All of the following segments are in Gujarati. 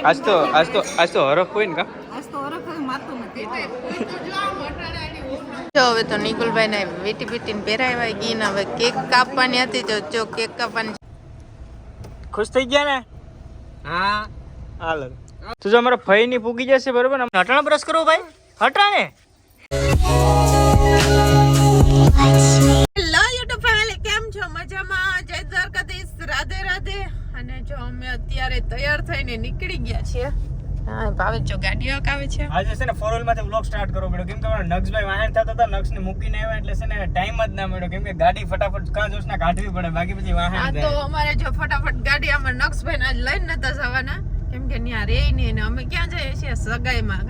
આજ તો હરખ હોય ને કા જો હવે તો નિકુલભાઈ ને વીટી બીટીને પહેરાવ્યા ગઈ ને હવે કેક કાપવાની હતી તો જો કેક કાપવાની. ખુશ થઈ ગયા ને? હા હાલ તો જો અમારા ફઈ ની પૂગી જશે બરોબર ને. હટાણા બ્રશ કરો ભાઈ, હટાણે. હેલો યુટ્યુબ ફેમિલી, કેમ છો? મજામાં? જય દ્વારકાધીશ, રાધે રાધે. અને જો અમે અત્યારે તૈયાર થઈને નીકળી ગયા છીએ. હા ભાવે જો ગાડીઓ આવે છે. આજે છે ને 4 માંથી વ્લોગ સ્ટાર્ટ કરવો પડ્યો કેમ કે મારા નક્ષભાઈ વાહન થતા હતા, નક્ષ ને મૂકીને આવ્યા એટલે છે ને ટાઈમ જ ના મળ્યો કેમ કે ગાડી ફટાફટ કાં જોશ ના કાઢવી પડે બાકી પછી વાહન આ તો અમારે જો ફટાફટ ગાડી અમાર નક્ષભાઈ ને લઈને નતા જવાના કેમ કે ત્યાં રે નહીં ને અમે ક્યાં જઈએ છીએ સગાઈમાં.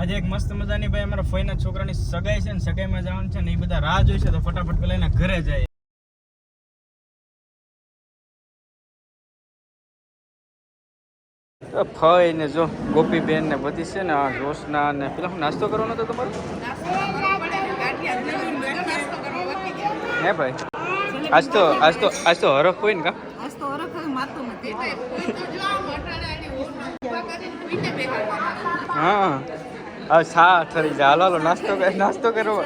આજે એક મસ્ત મજાની ભાઈ અમારા ફઈના છોકરાની સગાઈ છે ને સગાઈમાં જવાનું છે ને એ બધા રાહ જોઈ છે તો ફટાફટ પેલા એના ઘરે જાય. ફઈ ને જો ગોપીબેન ને બધી છે ને રોશના ને પેલા નાસ્તો કરવાનો હતો તમારો હે ભાઈ? આજ તો હરખ હોય ને કા? હા હવે સા ઠરી જાય. હાલો નાસ્તો કરો.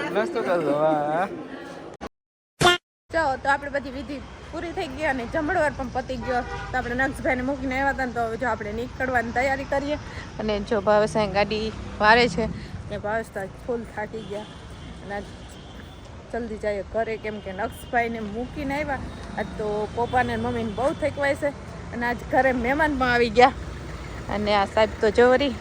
ચાલો તો આપણે બધી વિધિ પૂરી થઈ ગઈ અને જમણવાર પણ પતી ગયો તો આપણે નક્ષભાઈને મૂકીને આવ્યા હતા ને તો હવે જો આપણે નીકળવાની તૈયારી કરીએ. અને જો ભાવેશ ગાડી વારે છે ને ભાવેશ તો ફૂલ થાકી ગયા અને જલ્દી જઈએ ઘરે કેમ કે નક્ષભાઈને મૂકીને આવ્યા. આજ તો પપ્પાને મમ્મીને બહુ થકવાય છે અને આજ ઘરે મહેમાન પણ આવી ગયા અને આ સાહેબ તો જોરી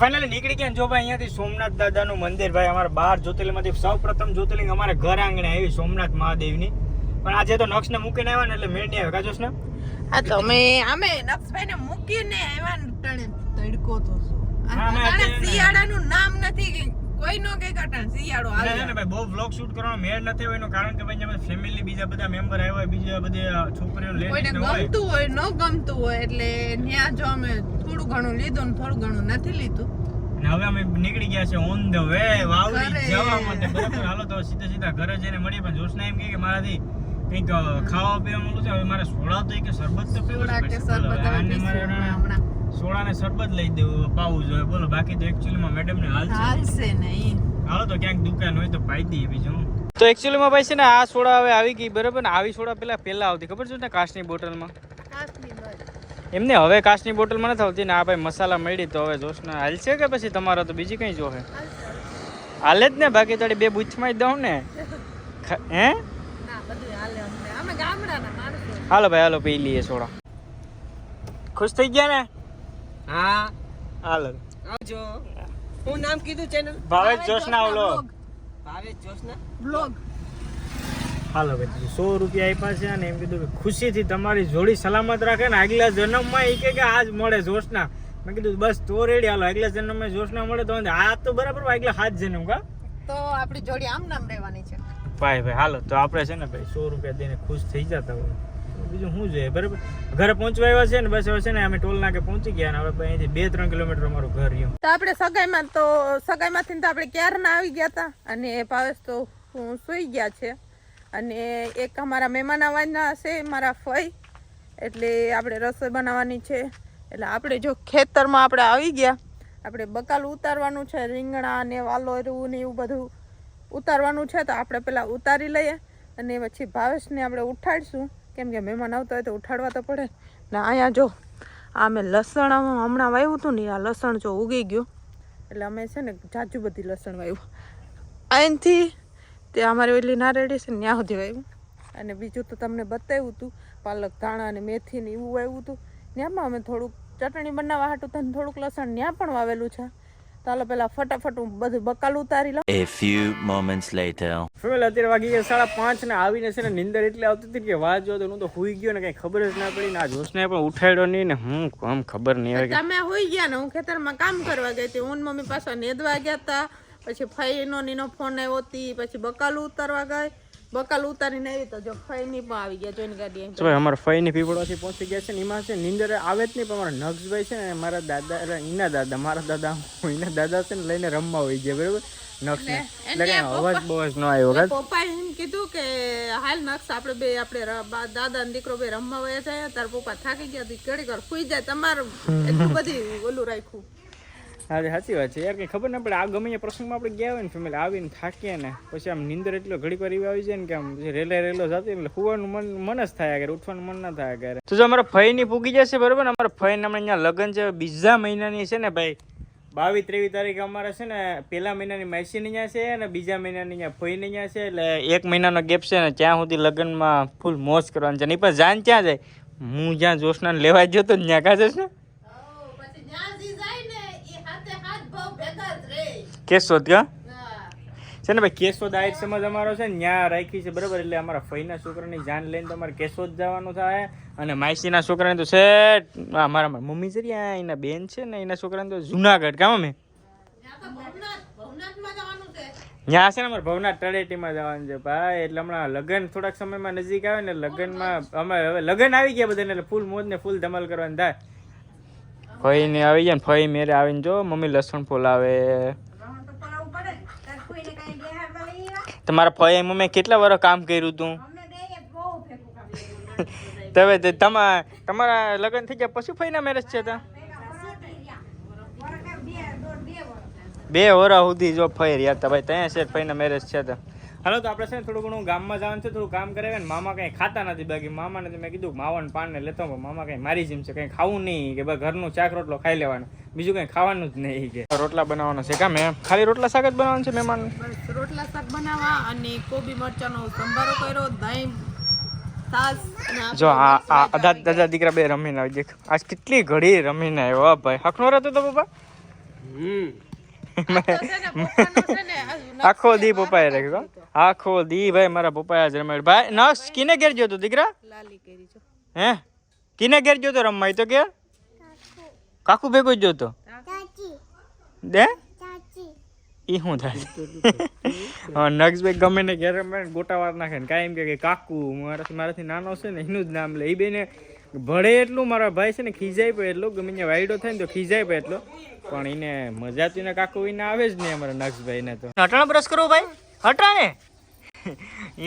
ફાઇનલી નીકળી ગયા. જો ભાઈ અહીંયાથી સોમનાથ દાદાનું મંદિર ભાઈ અમારા 12 જ્યોતિર્લિંગમાંથી સૌપ્રથમ જ્યોતિર્લિંગ અમારે ઘર આંગણે આવી સોમનાથ મહાદેવની. પણ આજે તો નક્ષને મૂકીને આવ્યા ને એટલે મેળ નહીં આવે કાજોશ ને. હા તો અમે નક્ષભાઈને મૂકીને આવ્યા ને તડકો તો શિયાળાનું નામ નથી કોઈ નો કે કટણ શિયાળો આવે ને ભાઈ બહુ વ્લોગ શૂટ કરવાનો મેળ નથી હોય એનું કારણ કે ભાઈ અમે ફેમિલી બીજા બધા મેમ્બર આવ્યા હોય બીજા બધા છોકરીઓ લેડીઝ ને હોય ગમતું હોય ન ગમતું હોય એટલે ત્યાં જો અમે થોડું ઘણું લીધું ને થોડું ઘણું નથી લીધું અને હવે અમે નીકળી ગયા છે ઓન ધ વે વાવડી જવા માટે બરાબર. હાલો તો સીધા ઘરે જઈને મળીએ. પણ જોશના એમ કે મારાથી કંઈક ખાવા પીવાનું છે હવે મારે સોડા તો કે શરબત તો પીવું છે સોડા ને શરબત લઈ દેવું પાવું જોઈએ બોલો બાકી તો એકચ્યુઅલીમાં મેડમ ને હાલશે નહીં. હાલો તો ક્યાંક દુકાન હોય તો પાઈ દઈએ બીજું. તો એકચ્યુઅલીમાં ભાઈ છે ને આ સોડા હવે આવી ગઈ બરાબર ને. આવી સોડા પેલા આવતી ખબર છે ને કાચની બોટલમાં એમને હવે કાચની બોટલમાં નથી આવતી ને આ ભાઈ મસાલા મળી તો હવે જોશ ને હાલશે કે પછી તમારા તો બીજી કઈ જોહે હાલે જ ને બાકી તારી બે બૂચમાં જ દઉં ને હે. હાલો ભાઈ હાલો પી લઈએ સોડા. ખુશ થઈ ગયા ને? હા હાલો આવજો. હું નામ કીધું channel Bhavesh Joshna vlog. Bhavesh Joshna vlog. હાલો ભાઈ 100 રૂપિયા આપ્યા છે અને એમ કીધું કે ખુશીથી તમારી જોડી સલામત રાખે ને આગલા જન્મમાં એ કે આજ મળે જોશના. મેં કીધું બસ તો રેડી હાલો આગલા જન્મમાં જોશના મળે તો આ તો બરાબર આગલા 7 જન્મ કા તો આપણી જોડી આમ નામ રહેવાની છે ભાઈ. હાલો તો આપણે છે ને ભાઈ 100 રૂપિયા દઈને ખુશ થઈ જતા હોય બીજું શું જોઈએ બરાબર. ઘરે પહોંચવા આવ્યા છે ને બસ હવે છે ને અમે ટોલ નાકે પહોંચી ગયા ને હવે અહીંથી 2-3 કિલોમીટર અમારું ઘર રહ્યું. તો આપણે સગાઈમાંથી તો આપણે ક્યારના આવી ગયા હતા અને ભાવેશ તો સુઈ ગયા છે અને એક અમારા મહેમાન આવવાના છે મારા ફઈ એટલે આપણે રસોઈ બનાવવાની છે. એટલે આપણે જો ખેતરમાં આપણે આવી ગયા આપણે બકાલું ઉતારવાનું છે રીંગણા ને વાલોરું ને એવું બધું ઉતારવાનું છે તો આપણે પેલા ઉતારી લઈએ અને પછી ભાવેશને આપણે ઉઠાડીશું કેમ કે મહેમાન આવતા હોય તો ઉઠાડવા તો પડે ને. અહીંયા જો આ મેં લસણ હમણાં વાવ્યું હતું ને આ લસણ જો ઉગી ગયું એટલે અમે છે ને જાજુ બધી લસણ વાવ્યું અહીંથી તે અમારી ઓલી નારેડી છે ને ત્યાં સુધી વાવ્યું અને બીજું તો તમને બતાવ્યું હતું પાલક ધાણા અને મેથી ને એવું વાવ્યું હતું. ત્યાંમાં અમે થોડુંક ચટણી બનાવવા હાટું તને થોડુંક લસણ ત્યાં પણ વાવેલું છે. ચાલો પેલા ફટાફટ હું બધું બકાલ ઉતારી લઉં. A few moments later. Family અત્યારે વાગી ગયા 5:30 ને આવીને છે ને નીંદર એટલે આવતી હતી કે વાત જો તો હું તો હુઈ ગયો ને કઈ ખબર જ ના પડી ને આ જોશને પણ ઉઠાડ્યો નહીં ને હું કામ ખબર નહીં આવે. તમે હુઈ ગયા ને હું ખેતરમાં કામ કરવા ગઈ હતી. હું મમ્મી પાછા નેદવા ગયા હતા પછી ફઈનો નીનો ફોન આવ્યો હતી પછી બકાલ ઉતારવા ગઈ બકાલ ઉતારીને આવી તો જો ફઈની પણ આવી ગયા જોઈને ગાડી તો અમારા ફઈની પીપળાથી પહોંચી ગયા છે ને એમાં છે નીંદર આવે જ નહીં પણ મારા નક્ષભાઈ છે ને મારા દાદા એના દાદા મારા દાદા એના દાદા છે ને લઈને રમવા હોઈ ગયા બરાબર. નક્ષ ને એટલે એટલે કઈ એને અવાજ બવાજ ન આવ્યો કાં? પપ્પાએ એમ કીધું કે હાલ નક્ષ આપણે દાદા ને દીકરો બે રમવા વયા જાય. તાર પપ્પા થાકી ગયા હતી ઘડી ઘર સુઈ જાય. તમારું એટલું બધી ઓલું રાખ્યું. હા સાચી વાત છે યાર, કઈ ખબર ના પડે. આ ગમે એ પ્રસંગમાં આપણે ગયા હોય ને ફેમિલી આવીને થાકીએ ને પછી આમ નીંદર એટલો ઘડીક વાર એવી આવી જાય ને કે આમ રેલો જતી એટલે સુવાનું મન જ થાય કે ઉઠવાનું મન ના થાય ક્યારે. તો જો અમારા ફઈની પૂગી જશે બરોબર ને, અમારા ફઈ ને અહીંયા લગ્ન છે બીજા મહિનાની છે ને ભાઈ, 22-23 તારીખે અમારે છે ને પહેલા મહિનાની માસીની અહીંયા છે અને બીજા મહિનાની અહીંયા ફઈની અહીંયા છે. એટલે 1 મહિનાનો ગેપ છે ને ત્યાં સુધી લગ્નમાં ફૂલ મોજ કરવાની છે. નહીં પણ જાન ક્યાં જાય? હું જ્યાં જોશનાને લેવા ગયો તો ત્યાં કાં જશે ને કેશોદ કા છે ને ભાઈ. કેશોદ આહિર સમાજ અમારો છે ને ત્યાં રાખી છે બરાબર. એટલે અમારા ફઈના છોકરાની જાન લઈને તમારે કેશોદ જવાનું થાય અને માસીના છોકરાને તો છે મારા મમ્મી છે ત્યાં એના બેન છે ને એના છોકરાને તો જુનાગઢ કામ અમે ત્યાં છે ને અમારે ભવનાથ તળેટીમાં જવાનું છે ભાઈ. એટલે હમણાં લગ્ન થોડાક સમયમાં નજીક આવે ને લગ્નમાં અમે હવે લગ્ન આવી ગયા બધા એટલે ફૂલ મોજ ને ફૂલ ધમાલ કરવાની થાય. ફઈ ને આવી જાય ને ફઈ મેરે આવીને જો મમ્મી લસણ ફોલાવે. તમારા ફઈ મમ્મી કેટલા વર્ષ કામ કર્યું તું? તમે તમારા લગ્ન થઈ ગયા પછી ફઈના મેરેજ છે? 2 વર્ષ સુધી જો ફઈ રહ્યા હતા ભાઈ ત્યાં છે ફઈના મેરેજ છે. તો હાલો તો આપણે છે ને થોડું ઘણું ગામમાં જવાનું છે, થોડું કામ કરે ને. મામા કંઈ ખાતા નથી બાકી મામાને મેં કીધું માવાને પાનને લેતો મામા કંઈ મારી જેમ છે કંઈ ખાવું નહીં કે ભાઈ ઘરનું શાક રોટલો ખાઈ લેવાનો, બીજું કંઈ ખાવાનું જ નહીં કે રોટલા બનાવવાના છે. કામ એમ ખાલી રોટલા શાક જ બનાવવાનું છે મહેમાન? રોટલા શાક બનાવવા અને કોબી મરચાંનો સંભારો કર્યો, દહીં છાસ. જો આ દાદા દીકરા બે રમીને આવી દેખ. આજ કેટલી ઘડી રમીને આવ્યો ભાઈ. હકનો રહેતો તો પપ્પા? આખો દી પપ્પાએ રાખ્યો. આખો દી ભાઈ મારા પપ્પાએ જ રમાડ. ભાઈ નસ કિને ઘેર ગયો તો દીકરા? લાલી કરી છો હે કિને ઘેર ગયો તો રમવાય તો કે? કાકુ ભેગો જ જોતો દે ઈ શું થાય? નક્ષભાઈ ગમે ને ઘેર રમે ગોટા વાર નાખે ને કાંઈ એમ કે કાકુ મારાથી નાનો છે ને એનું જ નામ લે. એ બેને ભળે એટલું મારા ભાઈ છે ને ખીજાય પડે એટલું. ગમે ત્યાં વાયડો થાય ને તો ખીજાય પડે એટલો. પણ એને મજા તો એને કાકુ એને આવે જ નહીં અમારા નક્ષભાઈ ને. તો હટાણા બ્રશ કરો ભાઈ, હટાણે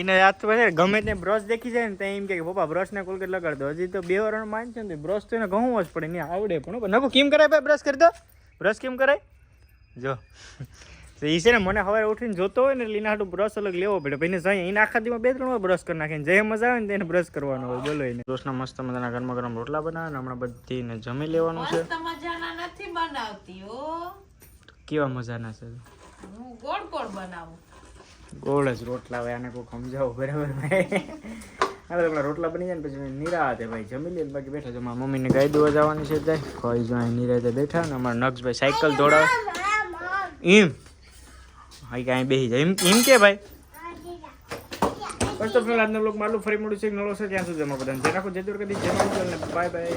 એને યાદ તો છે ગમે તે બ્રશ દેખી જાય ને તો એમ કે પપ્પા બ્રશ ને કોલગેટ લગાડ દો. હજી તો 2 વર્ષ માન છે ને બ્રશ તો એને ઘઉં જ પડે એને આવડે પણ નકુ કેમ કરાય ભાઈ બ્રશ કરી દો. બ્રશ કેમ કરાય જો એ છે ને મને સવારે ઉઠીને જોતો હોય ને એટલે એના હાટું બ્રશ અલગ લેવો પડે. ભાઈને જાય એને આખા દીમાં 2-3 વાર બ્રશ કરી નાખે જે મજા આવે ને તેને બ્રશ કરવાનો હોય. બોલો એને રોજના મસ્ત મજાના ગરમા ગરમ રોટલા બનાવે ને હમણાં બધીને જમી લેવાનું છે. મજાના નથી બનાવતી હો. કેવા મજાના છે? હું ગોળ ગોળ બનાવું. ગોળ જ રોટલા હોય આને કોઈ સમજાવો બરાબર ભાઈ. હવે આપણા રોટલા બની જાય ને પછી નિરાતે ભાઈ જમી લે. બાકી બેઠા છે મારા મમ્મીને ગાય દોવા જવાની છે જાય કોઈ જો અહીં નિરાતે બેઠા ને અમારા નક્ષભાઈ સાયકલ દોડાવે એમ હા કાંઈ બેસી જાય એમ કે ભાઈ. બસ તો આજનો બ્લોગ મારું ફરી મળ્યું છે નવો છે ત્યાં સુધી જમા બધાને જે રાખો જે દૂર કરી જમા બાય બાય.